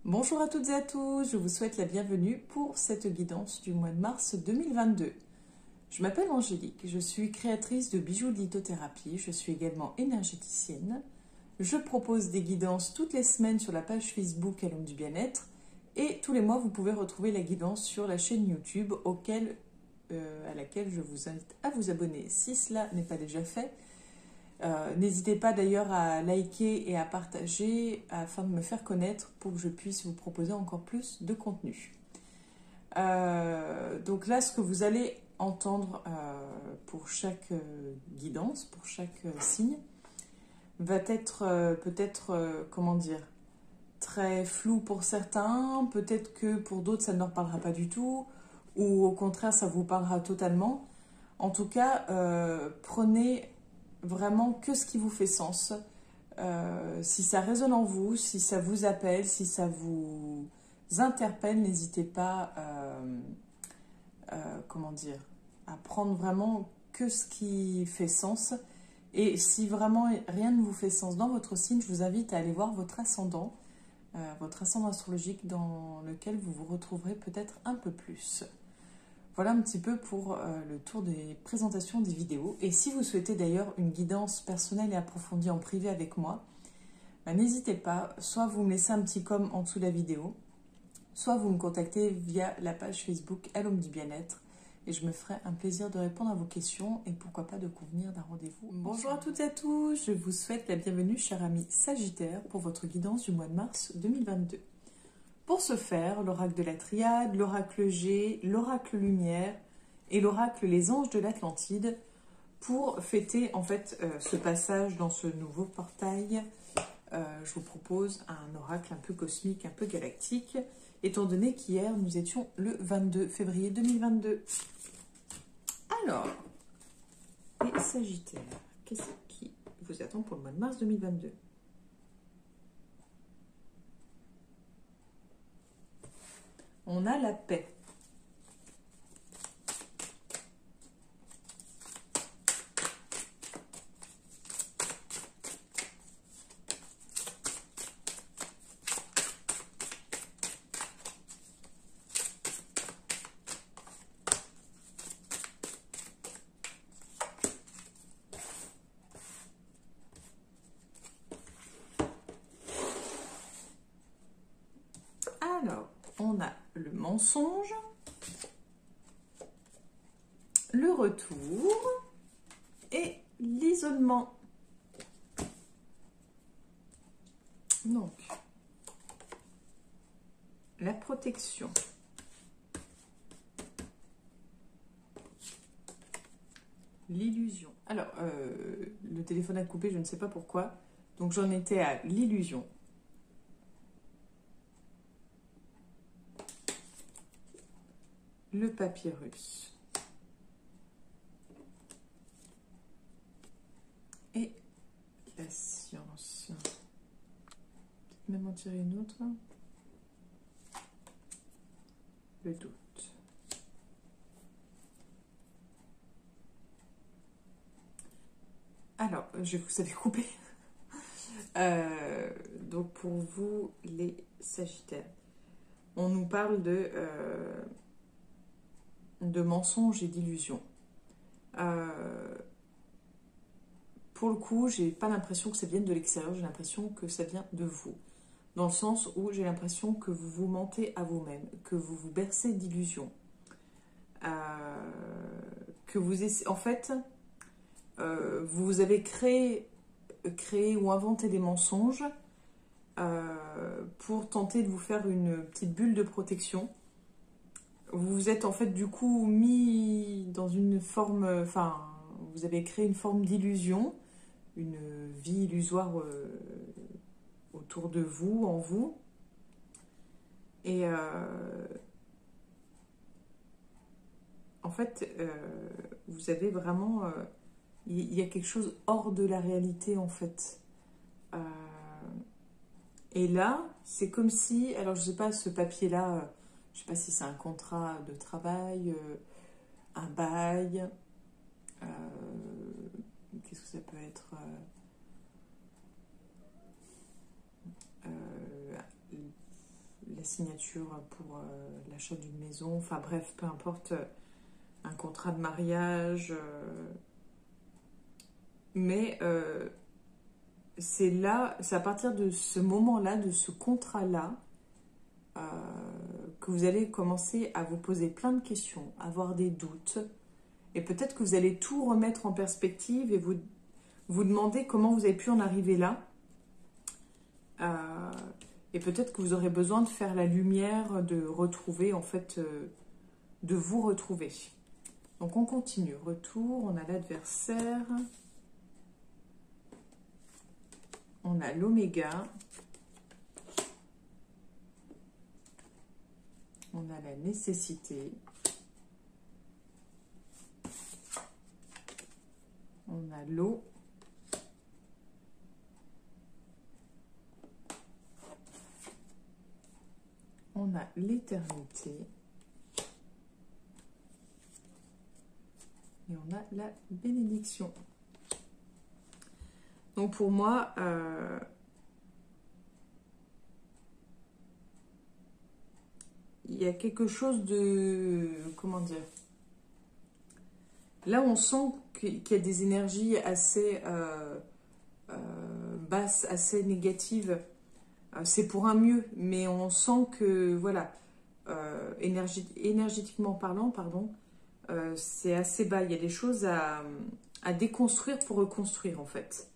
Bonjour à toutes et à tous, je vous souhaite la bienvenue pour cette guidance du mois de mars 2022. Je m'appelle Angélique, je suis créatrice de bijoux de lithothérapie, je suis également énergéticienne. Je propose des guidances toutes les semaines sur la page Facebook à l'homme du bien-être et tous les mois vous pouvez retrouver la guidance sur la chaîne YouTube à laquelle je vous invite à vous abonner si cela n'est pas déjà fait. N'hésitez pas d'ailleurs à liker et à partager afin de me faire connaître pour que je puisse vous proposer encore plus de contenu. Donc là, ce que vous allez entendre pour chaque guidance, pour chaque signe, va être peut-être, comment dire, très flou pour certains, peut-être que pour d'autres ça ne leur parlera pas du tout, ou au contraire ça vous parlera totalement. En tout cas, prenez vraiment que ce qui vous fait sens. Si ça résonne en vous, si ça vous appelle, si ça vous interpelle, n'hésitez pas comment dire, à prendre vraiment que ce qui fait sens. Et si vraiment rien ne vous fait sens dans votre signe, je vous invite à aller voir votre ascendant astrologique dans lequel vous vous retrouverez peut-être un peu plus. Voilà un petit peu pour le tour des présentations des vidéos. Et si vous souhaitez d'ailleurs une guidance personnelle et approfondie en privé avec moi, n'hésitez pas, soit vous me laissez un petit com en dessous de la vidéo, soit vous me contactez via la page Facebook à l'homme du bien-être et je me ferai un plaisir de répondre à vos questions et pourquoi pas de convenir d'un rendez-vous. Bonjour à toutes et à tous, je vous souhaite la bienvenue, chers amis Sagittaire, pour votre guidance du mois de mars 2022. Pour ce faire, l'oracle de la Triade, l'oracle G, l'oracle Lumière et l'oracle Les Anges de l'Atlantide pour fêter en fait ce passage dans ce nouveau portail. Je vous propose un oracle un peu cosmique, un peu galactique, étant donné qu'hier nous étions le 22 février 2022. Alors, les Sagittaires, qu'est-ce qui vous attend pour le mois de mars 2022 ? On a la paix. Alors, on a le mensonge, le retour et l'isolement. Donc, la protection. L'illusion. Alors, le téléphone a coupé, je ne sais pas pourquoi. Donc, j'en étais à l'illusion. Le papyrus. Et la science. Peut-être même en tirer une autre. Le doute. Alors, je vous avais coupé. Donc, pour vous, les Sagittaires, on nous parle de mensonges et d'illusions. Pour le coup, j'ai pas l'impression que ça vienne de l'extérieur, j'ai l'impression que ça vient de vous. Dans le sens où j'ai l'impression que vous vous mentez à vous-même, que vous vous bercez d'illusions. Que vous essayez, en fait, vous avez créé ou inventé des mensonges pour tenter de vous faire une petite bulle de protection. Vous vous êtes en fait du coup mis dans une forme, enfin, vous avez créé une forme d'illusion, une vie illusoire autour de vous, en vous. Et en fait, vous avez vraiment... il y a quelque chose hors de la réalité, en fait. Et là, c'est comme si... Alors, je ne sais pas, ce papier-là, je ne sais pas si c'est un contrat de travail, un bail... qu'est-ce que ça peut être la signature pour l'achat d'une maison, enfin bref, peu importe, un contrat de mariage. Mais c'est là, c'est à partir de ce moment-là, de ce contrat-là, que vous allez commencer à vous poser plein de questions, avoir des doutes, et peut-être que vous allez tout remettre en perspective et vous demander comment vous avez pu en arriver là. Et peut-être que vous aurez besoin de faire la lumière, de retrouver, en fait, de vous retrouver. Donc on continue. Retour, on a l'adversaire. On a l'oméga. On a la nécessité. On a l'eau. On a l'éternité. Et on a la bénédiction. Donc pour moi, il y a quelque chose de... Comment dire? Là, on sent qu'il y a des énergies assez basses, assez négatives. C'est pour un mieux, mais on sent que, voilà, énergétiquement parlant, pardon, c'est assez bas. Il y a des choses à déconstruire pour reconstruire, en fait.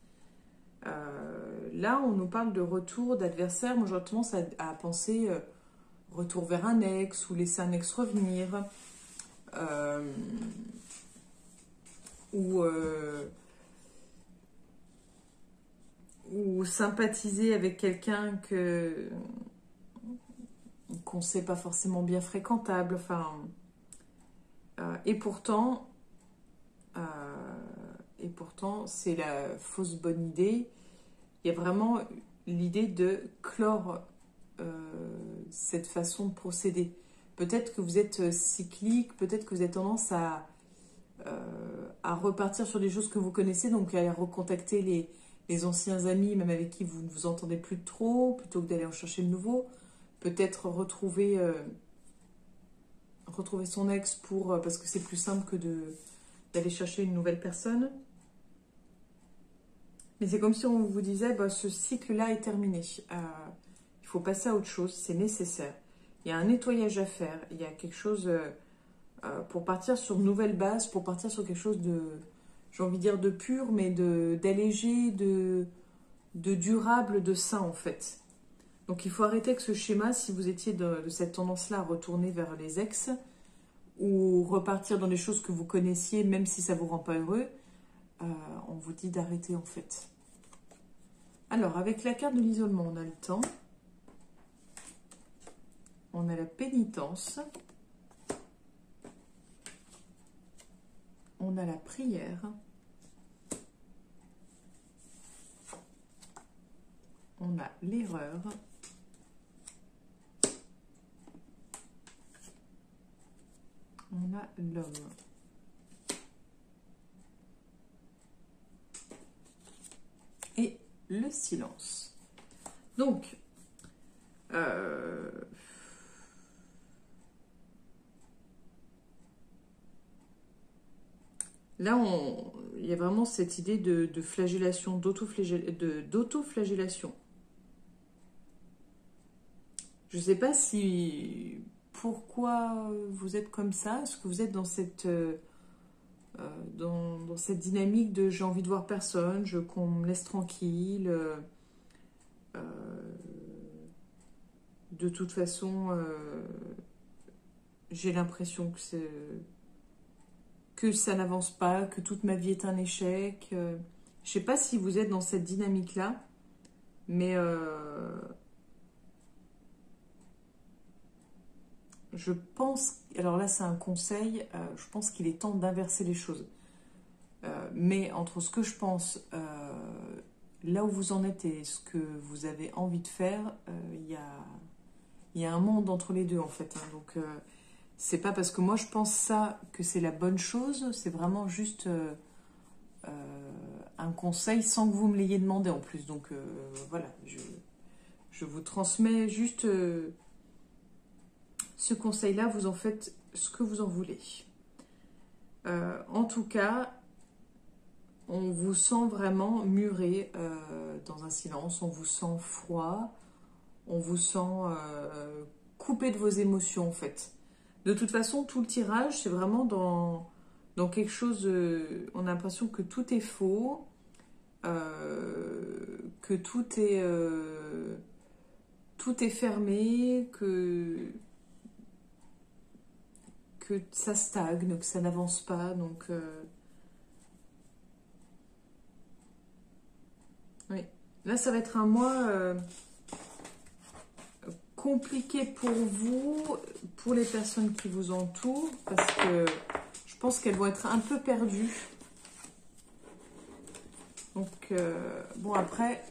Là, on nous parle de retour d'adversaire. Moi, j'aurais tendance à penser retour vers un ex ou laisser un ex revenir. Ou sympathiser avec quelqu'un qu'on ne sait pas forcément bien fréquentable. Enfin, et pourtant, c'est la fausse bonne idée. Il y a vraiment l'idée de clore cette façon de procéder. Peut-être que vous êtes cyclique, peut-être que vous avez tendance à repartir sur des choses que vous connaissez, donc à recontacter les anciens amis, même avec qui vous ne vous entendez plus trop, plutôt que d'aller en chercher de nouveau. Peut-être retrouver son ex parce que c'est plus simple que d'aller chercher une nouvelle personne. Mais c'est comme si on vous disait, bah, ce cycle-là est terminé. Il faut passer à autre chose, c'est nécessaire. Il y a un nettoyage à faire, il y a quelque chose pour partir sur une nouvelle base, pour partir sur quelque chose de, j'ai envie de dire de pur, mais d'allégé, de durable, de sain en fait. Donc il faut arrêter avec ce schéma si vous étiez de cette tendance-là à retourner vers les ex ou repartir dans des choses que vous connaissiez, même si ça ne vous rend pas heureux. On vous dit d'arrêter en fait. Alors, avec la carte de l'isolement, on a le temps. On a la pénitence. On a la prière. On a l'erreur. On a l'homme. Et le silence. Donc, là, il y a vraiment cette idée de flagellation, d'autoflagellation. Je ne sais pas si... Pourquoi vous êtes comme ça? Est-ce que vous êtes dans cette... dans cette dynamique de j'ai envie de voir personne, qu'on me laisse tranquille, de toute façon j'ai l'impression que ça n'avance pas, que toute ma vie est un échec. Je sais pas si vous êtes dans cette dynamique là, mais je pense, alors là c'est un conseil, je pense qu'il est temps d'inverser les choses. Mais entre ce que je pense, là où vous en êtes et ce que vous avez envie de faire, il y a un monde entre les deux en fait. Hein. Donc c'est pas parce que moi je pense ça que c'est la bonne chose, c'est vraiment juste un conseil sans que vous me l'ayez demandé en plus. Donc voilà, je vous transmets juste Ce conseil-là, vous en faites ce que vous en voulez. En tout cas, on vous sent vraiment muré dans un silence, on vous sent froid, on vous sent coupé de vos émotions en fait. De toute façon, tout le tirage, c'est vraiment dans quelque chose, on a l'impression que tout est faux, que tout est fermé, que ça stagne, que ça n'avance pas. Donc, oui. Là, ça va être un mois compliqué pour vous, pour les personnes qui vous entourent, parce que je pense qu'elles vont être un peu perdues. Donc, bon, après,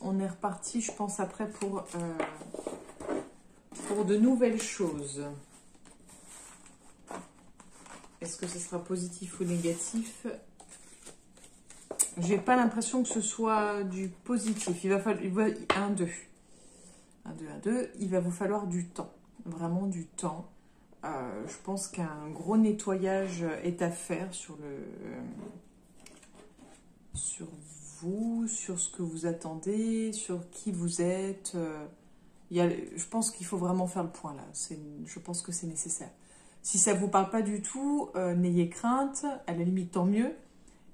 on est reparti, je pense, après pour de nouvelles choses. Est-ce que ce sera positif ou négatif? J'ai pas l'impression que ce soit du positif. Il va falloir 1, 2. 1, 2, 1, 2. Il va vous falloir du temps. Vraiment du temps. Je pense qu'un gros nettoyage est à faire sur vous, sur ce que vous attendez, sur qui vous êtes. Je pense qu'il faut vraiment faire le point là. Je pense que c'est nécessaire. Si ça ne vous parle pas du tout, n'ayez crainte, à la limite tant mieux.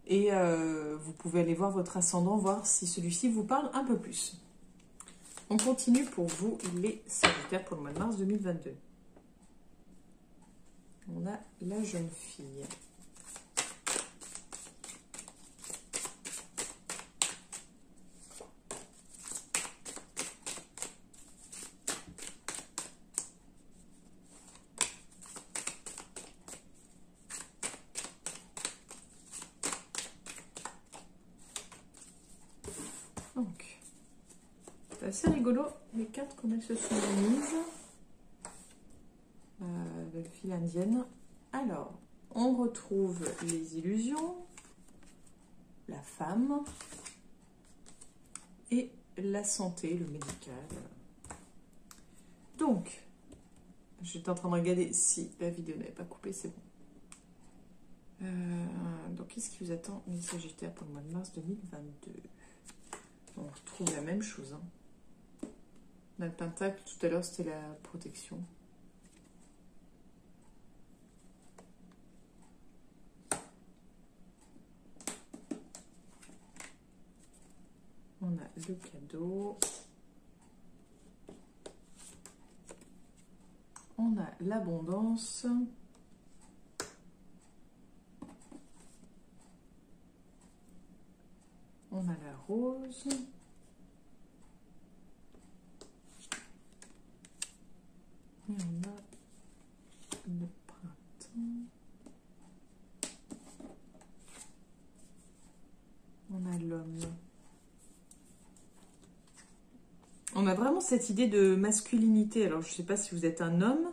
Et vous pouvez aller voir votre ascendant, voir si celui-ci vous parle un peu plus. On continue pour vous, les Sagittaires, pour le mois de mars 2022. On a la jeune fille. Donc, c'est assez rigolo les cartes comme elles se sont mises. Le fil indienne. Alors, on retrouve les illusions, la femme et la santé, le médical. Donc, j'étais en train de regarder si la vidéo n'avait pas coupé, c'est bon. Donc, qu'est-ce qui vous attend, les Sagittaires, pour le mois de mars 2022? On retrouve la même chose. Hein. On a le pentacle, tout à l'heure, c'était la protection. On a le cadeau. On a l'abondance. On a la rose. Et on a le printemps. On a l'homme. On a vraiment cette idée de masculinité. Alors, je ne sais pas si vous êtes un homme.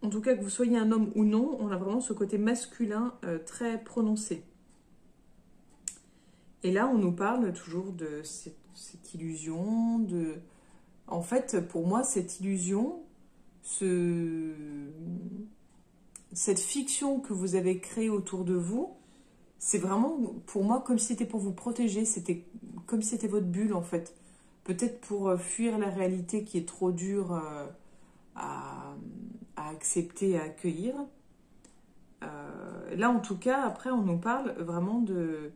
En tout cas, que vous soyez un homme ou non, on a vraiment ce côté masculin très prononcé. Et là, on nous parle toujours de cette illusion, de... En fait, pour moi, cette illusion, cette fiction que vous avez créée autour de vous, c'est vraiment, pour moi, comme si c'était pour vous protéger, c'était comme si c'était votre bulle, en fait. Peut-être pour fuir la réalité qui est trop dure à accepter, à accueillir. Là, en tout cas, après, on nous parle vraiment de...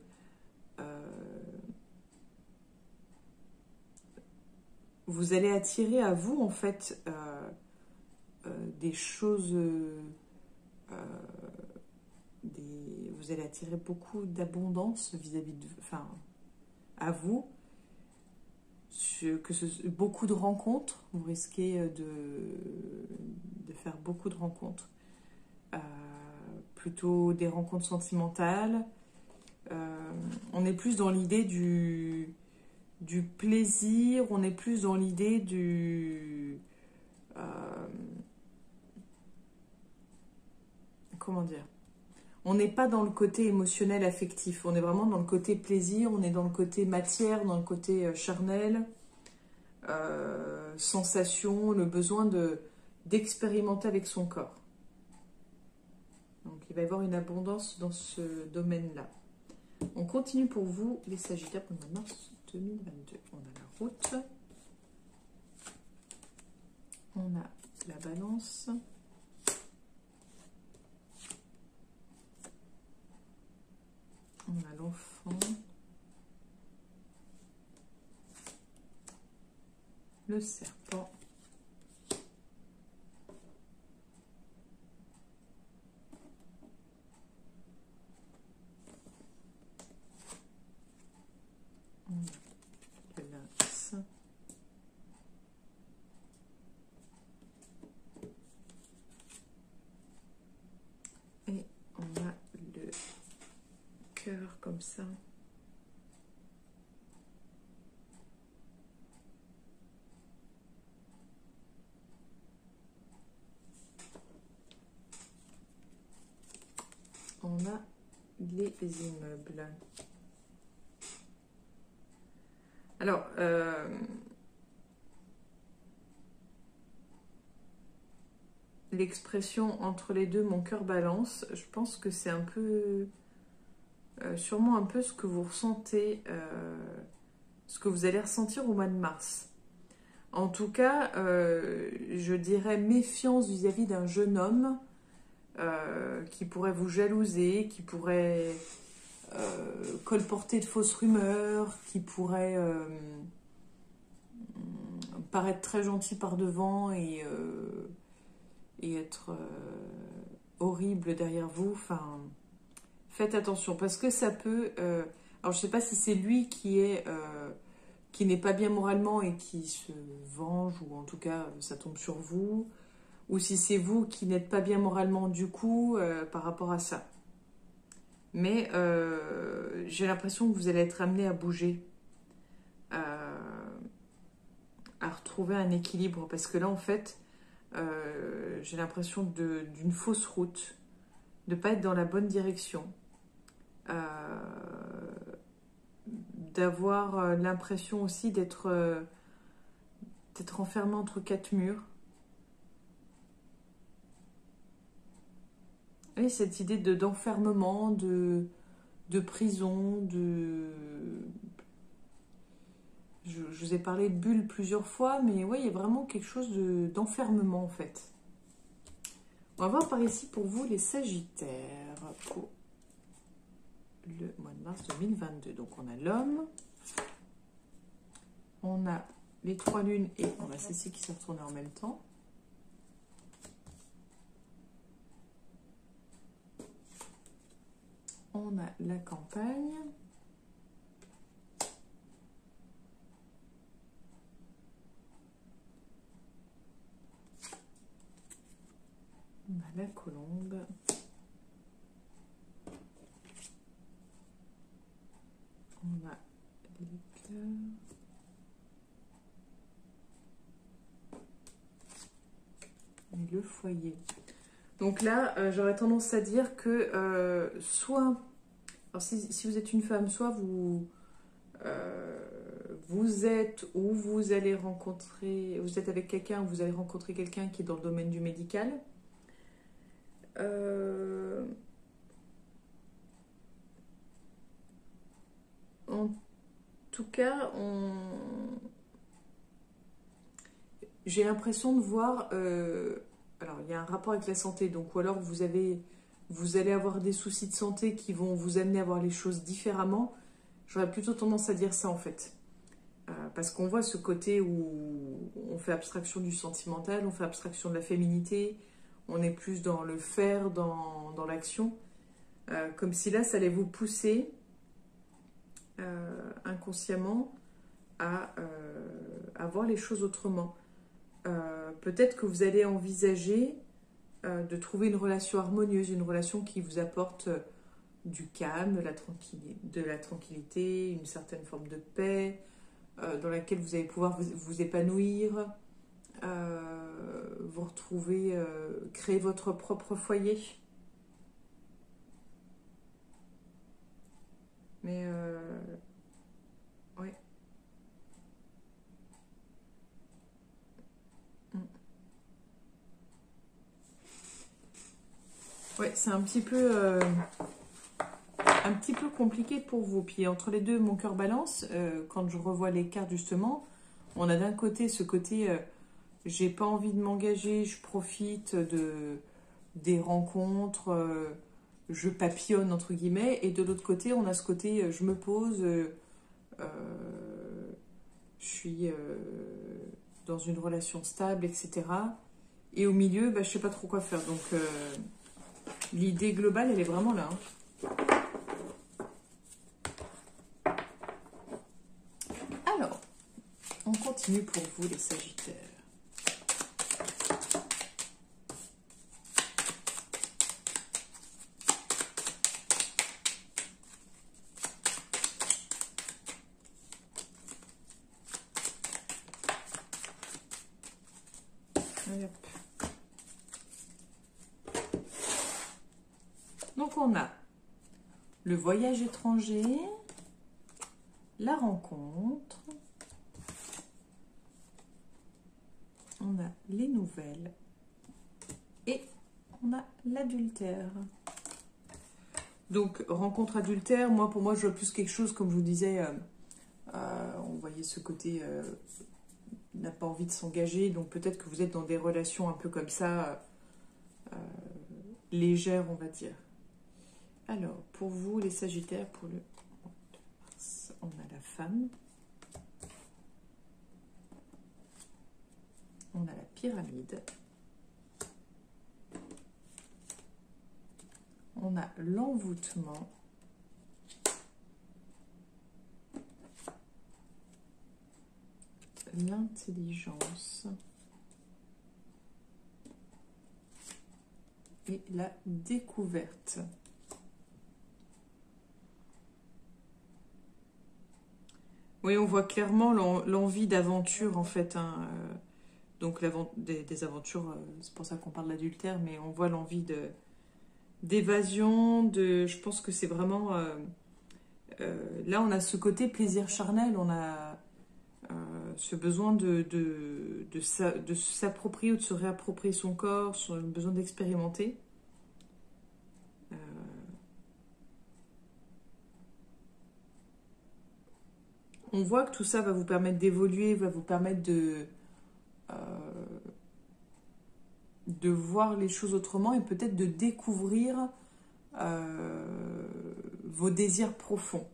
vous allez attirer à vous, en fait, des choses... vous allez attirer beaucoup d'abondance vis-à-vis de... Enfin, à vous. Beaucoup de rencontres. Vous risquez de faire beaucoup de rencontres. Plutôt des rencontres sentimentales. On est plus dans l'idée du plaisir, on est plus dans l'idée comment dire, on n'est pas dans le côté émotionnel affectif, on est vraiment dans le côté plaisir, on est dans le côté matière, dans le côté charnel. sensations, le besoin d'expérimenter avec son corps. Donc il va y avoir une abondance dans ce domaine-là. On continue pour vous, les Sagittaires, pour le mois de mars 2022. On a la route. On a la balance. On a l'enfant. Le serpent. On a le lynx. Et on a le cœur comme ça. On a les immeubles. Alors, l'expression entre les deux, mon cœur balance, je pense que c'est un peu, sûrement un peu ce que vous ressentez, ce que vous allez ressentir au mois de mars. En tout cas, je dirais méfiance vis-à-vis d'un jeune homme qui pourrait vous jalouser, qui pourrait colporter de fausses rumeurs, qui pourrait paraître très gentil par devant et être horrible derrière vous. Enfin, faites attention parce que ça peut... alors, je ne sais pas si c'est lui qui n'est pas bien moralement et qui se venge, ou en tout cas, ça tombe sur vous, ou si c'est vous qui n'êtes pas bien moralement du coup par rapport à ça. Mais j'ai l'impression que vous allez être amené à bouger, à retrouver un équilibre, parce que là, en fait, j'ai l'impression d'une fausse route, de ne pas être dans la bonne direction, d'avoir l'impression aussi d'être enfermé entre quatre murs. Et cette idée d'enfermement, de prison, je vous ai parlé de bulle plusieurs fois, mais ouais, il y a vraiment quelque chose d'enfermement en fait. On va voir par ici pour vous les Sagittaires pour le mois de mars 2022. Donc on a l'homme, on a les trois lunes et on a celle-ci qui s'est retournée en même temps. On a la campagne. On a la colombe. On a les cœurs. Et le foyer. Donc là, j'aurais tendance à dire que soit, alors si vous êtes une femme, soit vous êtes ou vous allez rencontrer, vous êtes avec quelqu'un, vous allez rencontrer quelqu'un qui est dans le domaine du médical. En tout cas, j'ai l'impression de voir... alors, il y a un rapport avec la santé, donc ou alors vous allez avoir des soucis de santé qui vont vous amener à voir les choses différemment. J'aurais plutôt tendance à dire ça en fait. Parce qu'on voit ce côté où on fait abstraction du sentimental, on fait abstraction de la féminité, on est plus dans le faire, dans l'action. Comme si là, ça allait vous pousser inconsciemment à voir les choses autrement. Peut-être que vous allez envisager de trouver une relation harmonieuse, une relation qui vous apporte du calme, de la tranquillité, une certaine forme de paix, dans laquelle vous allez pouvoir vous épanouir, vous retrouver, créer votre propre foyer. Mais, ouais. Ouais, c'est un petit peu compliqué pour vous. Puis entre les deux, mon cœur balance. Quand je revois les cartes justement, on a d'un côté ce côté j'ai pas envie de m'engager, je profite des rencontres, je papillonne entre guillemets, et de l'autre côté, on a ce côté je me pose, je suis dans une relation stable, etc. Et au milieu, bah, je sais pas trop quoi faire. Donc l'idée globale, elle est vraiment là. Alors, on continue pour vous les Sagittaires. Donc on a le voyage étranger, la rencontre, on a les nouvelles et on a l'adultère. Donc rencontre adultère, pour moi je vois plus quelque chose, comme je vous disais, on voyait ce côté n'a pas envie de s'engager, donc peut-être que vous êtes dans des relations un peu comme ça, légères on va dire. Alors, pour vous, les Sagittaires, pour le mois de mars, on a la femme. On a la pyramide. On a l'envoûtement. L'intelligence. Et la découverte. Oui, on voit clairement l'envie d'aventure, en fait. Donc, des aventures, c'est pour ça qu'on parle d'adultère, mais on voit l'envie d'évasion, je pense que c'est vraiment... là, on a ce côté plaisir charnel, on a ce besoin de s'approprier ou de se réapproprier son corps, le besoin d'expérimenter. On voit que tout ça va vous permettre d'évoluer, va vous permettre de voir les choses autrement et peut-être de découvrir vos désirs profonds.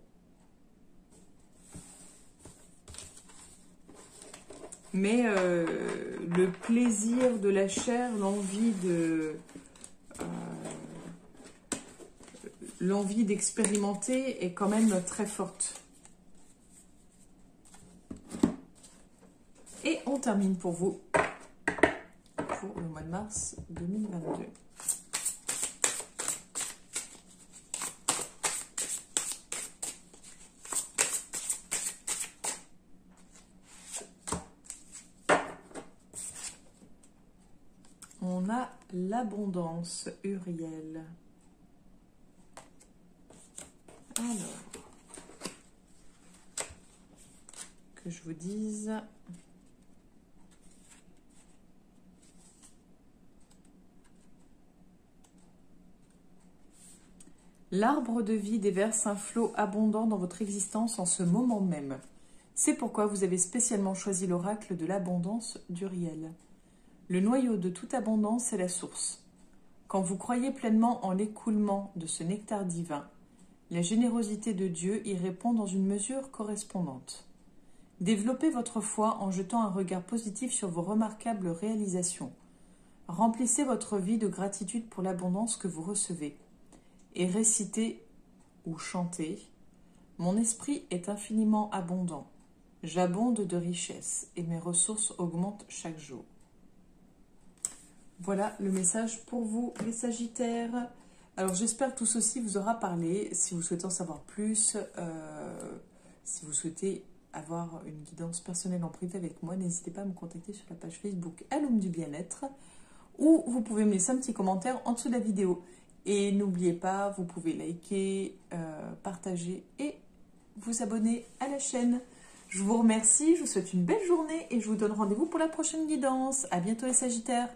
Mais le plaisir de la chair, l'envie d'expérimenter est quand même très forte. Et on termine pour vous, pour le mois de mars 2022. On a l'abondance, Uriel. Alors, que je vous dise... L'arbre de vie déverse un flot abondant dans votre existence en ce moment même. C'est pourquoi vous avez spécialement choisi l'oracle de l'abondance d'Uriel. Le noyau de toute abondance est la source. Quand vous croyez pleinement en l'écoulement de ce nectar divin, la générosité de Dieu y répond dans une mesure correspondante. Développez votre foi en jetant un regard positif sur vos remarquables réalisations. Remplissez votre vie de gratitude pour l'abondance que vous recevez. Et récitez ou chantez « Mon esprit est infiniment abondant. J'abonde de richesses et mes ressources augmentent chaque jour. » Voilà le message pour vous, les Sagittaires. Alors, j'espère que tout ceci vous aura parlé. Si vous souhaitez en savoir plus, si vous souhaitez avoir une guidance personnelle en privé avec moi, n'hésitez pas à me contacter sur la page Facebook Alum du Bien-être, ou vous pouvez me laisser un petit commentaire en dessous de la vidéo. Et n'oubliez pas, vous pouvez liker, partager et vous abonner à la chaîne. Je vous remercie, je vous souhaite une belle journée et je vous donne rendez-vous pour la prochaine guidance. À bientôt les Sagittaires.